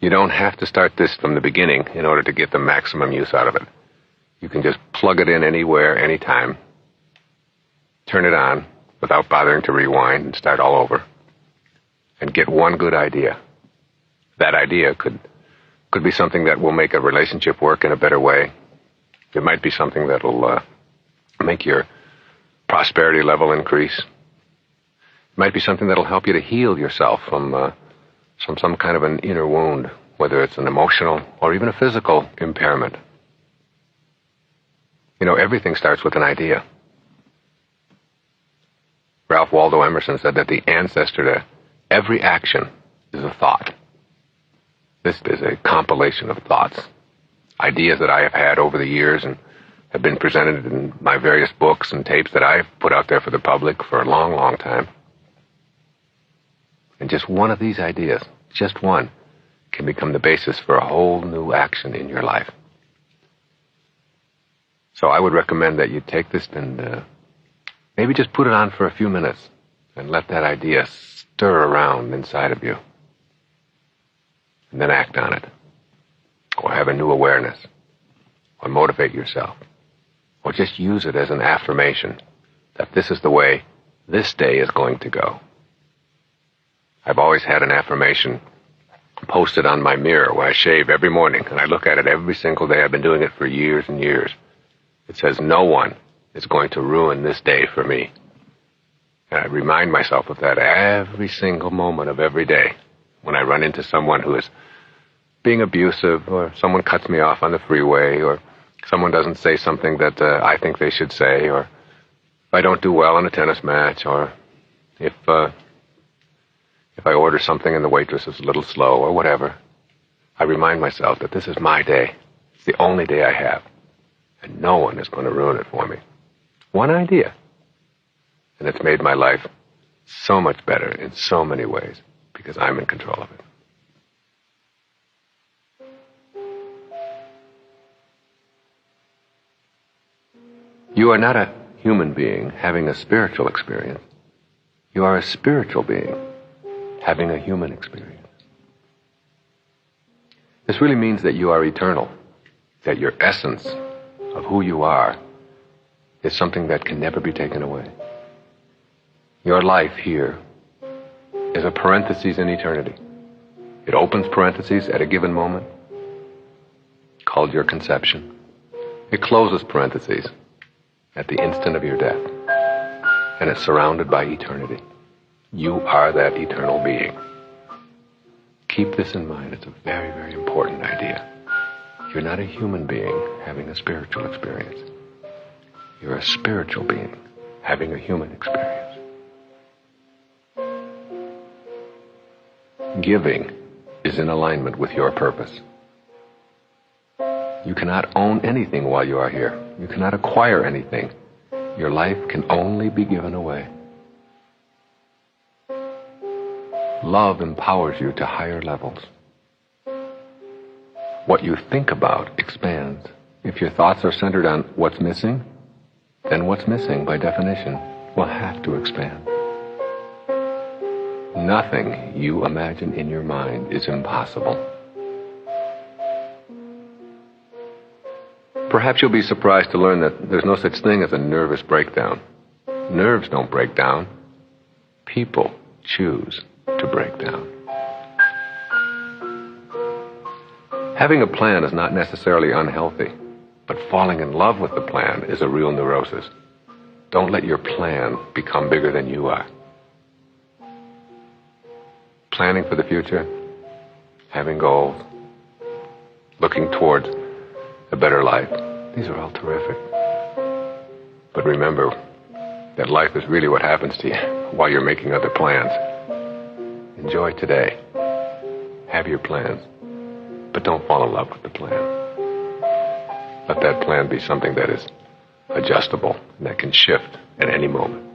You don't have to start this from the beginning in order to get the maximum use out of it. You can just plug it in anywhere, anytime. Turn it on without bothering to rewind and start all over. And get one good idea. That idea could be something that will make a relationship work in a better way. It might be something that'll make your prosperity level increase. It might be something that'll help you to heal yourself from some kind of an inner wound, whether it's an emotional or even a physical impairment. You know, everything starts with an idea. Ralph Waldo Emerson said that the ancestor to every action is a thought. This is a compilation of thoughts, ideas that I have had over the years and have been presented in my various books and tapes that I've put out there for the public for a long, long time. And just one of these ideas, just one, can become the basis for a whole new action in your life. So I would recommend that you take this and maybe just put it on for a few minutes and let that idea stir around inside of you. And then act on it. Or have a new awareness. Or motivate yourself. Or just use it as an affirmation that this is the way this day is going to go. I've always had an affirmation posted on my mirror where I shave every morning, and I look at it every single day. I've been doing it for years and years. It says, no one is going to ruin this day for me. And I remind myself of that every single moment of every day. When I run into someone who is being abusive, or someone cuts me off on the freeway, or someone doesn't say something that I think they should say, or if I don't do well in a tennis match, or if I order something and the waitress is a little slow, or whatever, I remind myself that this is my day. It's the only day I have. And no one is going to ruin it for me. One idea. And it's made my life so much better in so many ways because I'm in control of it. You are not a human being having a spiritual experience. You are a spiritual being having a human experience. This really means that you are eternal, that your essence of who you are is something that can never be taken away. Your life here is a parenthesis in eternity. It opens parentheses at a given moment, called your conception. It closes parentheses at the instant of your death, and it's surrounded by eternity. You are that eternal being. Keep this in mind. It's a very, very important idea. You're not a human being having a spiritual experience. You're a spiritual being having a human experience. Giving is in alignment with your purpose. You cannot own anything while you are here. You cannot acquire anything. Your life can only be given away. Love empowers you to higher levels. What you think about expands. If your thoughts are centered on what's missing, then what's missing, by definition, will have to expand. Nothing you imagine in your mind is impossible. Perhaps you'll be surprised to learn that there's no such thing as a nervous breakdown. Nerves don't break down. People choose to break down. Having a plan is not necessarily unhealthy, but falling in love with the plan is a real neurosis. Don't let your plan become bigger than you are. Planning for the future, having goals, looking towards a better life, these are all terrific. But remember that life is really what happens to you while you're making other plans. Enjoy today. Have your plans. But don't fall in love with the plan. Let that plan be something that is adjustable and that can shift at any moment.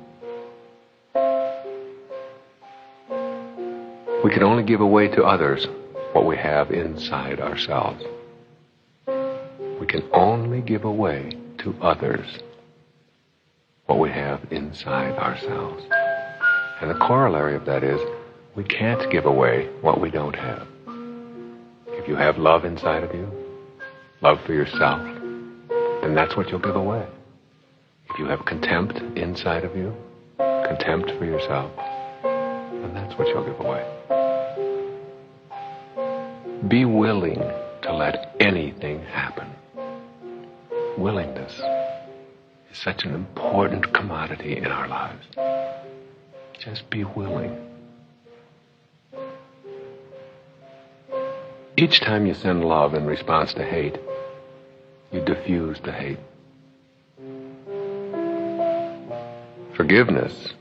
We can only give away to others what we have inside ourselves. We can only give away to others what we have inside ourselves. And the corollary of that is we can't give away what we don't have. you have love inside of you, love for yourself, then that's what you'll give away. If you have contempt inside of you, contempt for yourself, then that's what you'll give away. Be willing to let anything happen. Willingness is such an important commodity in our lives. Just be willing. Each time you send love in response to hate, you diffuse the hate. Forgiveness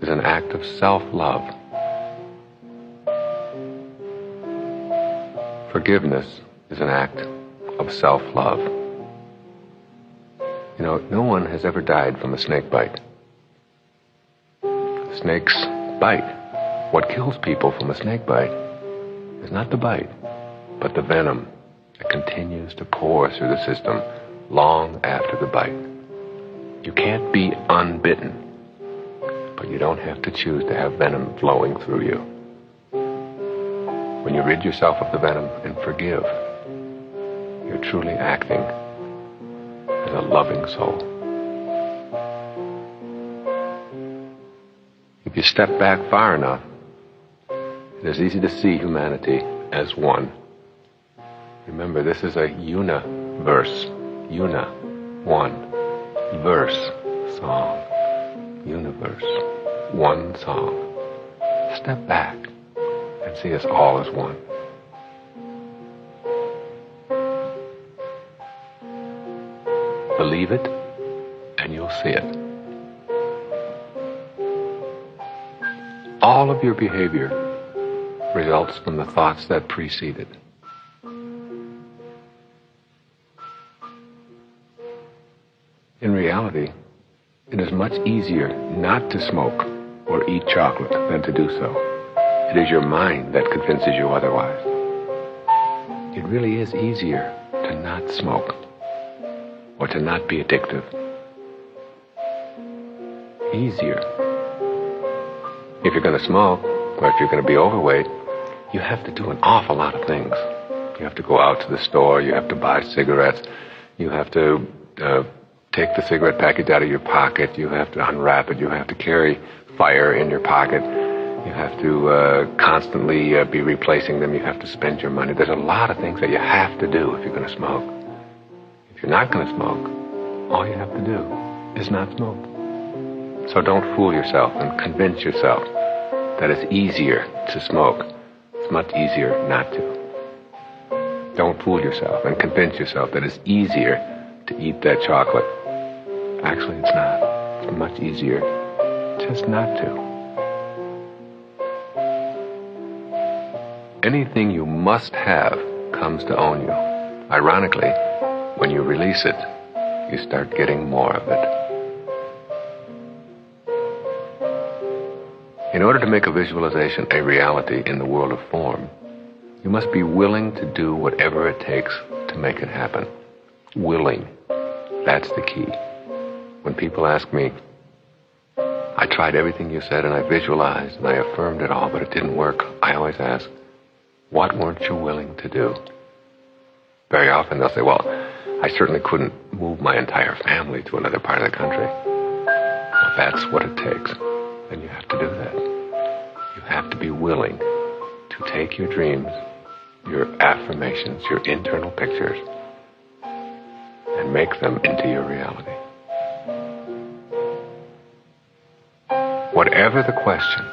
is an act of self-love. Forgiveness is an act of self-love. You know, no one has ever died from a snake bite. Snakes bite. What kills people from a snake bite is not the bite, but the venom that continues to pour through the system long after the bite. You can't be unbitten, but you don't have to choose to have venom flowing through you. When you rid yourself of the venom and forgive, you're truly acting as a loving soul. If you step back far enough, it is easy to see humanity as one. Remember, this is a universe. Una, one. Verse, song. Universe, one song. Step back and see us all as one. Believe it, and you'll see it. All of your behavior results from the thoughts that precede it. In reality, it is much easier not to smoke or eat chocolate than to do so. It is your mind that convinces you otherwise. It really is easier to not smoke or to not be addictive. Easier. If you're going to smoke or if you're going to be overweight, you have to do an awful lot of things. You have to go out to the store, you have to buy cigarettes, you have to take the cigarette package out of your pocket, you have to unwrap it, you have to carry fire in your pocket, you have to constantly be replacing them, you have to spend your money. There's a lot of things that you have to do if you're going to smoke. If you're not going to smoke, all you have to do is not smoke. So don't fool yourself and convince yourself that it's easier to smoke. It's much easier not to. Don't fool yourself and convince yourself that it's easier to eat that chocolate. Actually, it's not. It's much easier just not to. Anything you must have comes to own you. Ironically, when you release it, you start getting more of it. In order to make a visualization a reality in the world of form, you must be willing to do whatever it takes to make it happen. Willing. That's the key. When people ask me, I tried everything you said and I visualized and I affirmed it all, but it didn't work, I always ask, what weren't you willing to do? Very often they'll say, well, I certainly couldn't move my entire family to another part of the country. Well, that's what it takes. Then you have to do that. You have to be willing to take your dreams, your affirmations, your internal pictures, and make them into your reality. Whatever the question,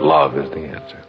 love is the answer.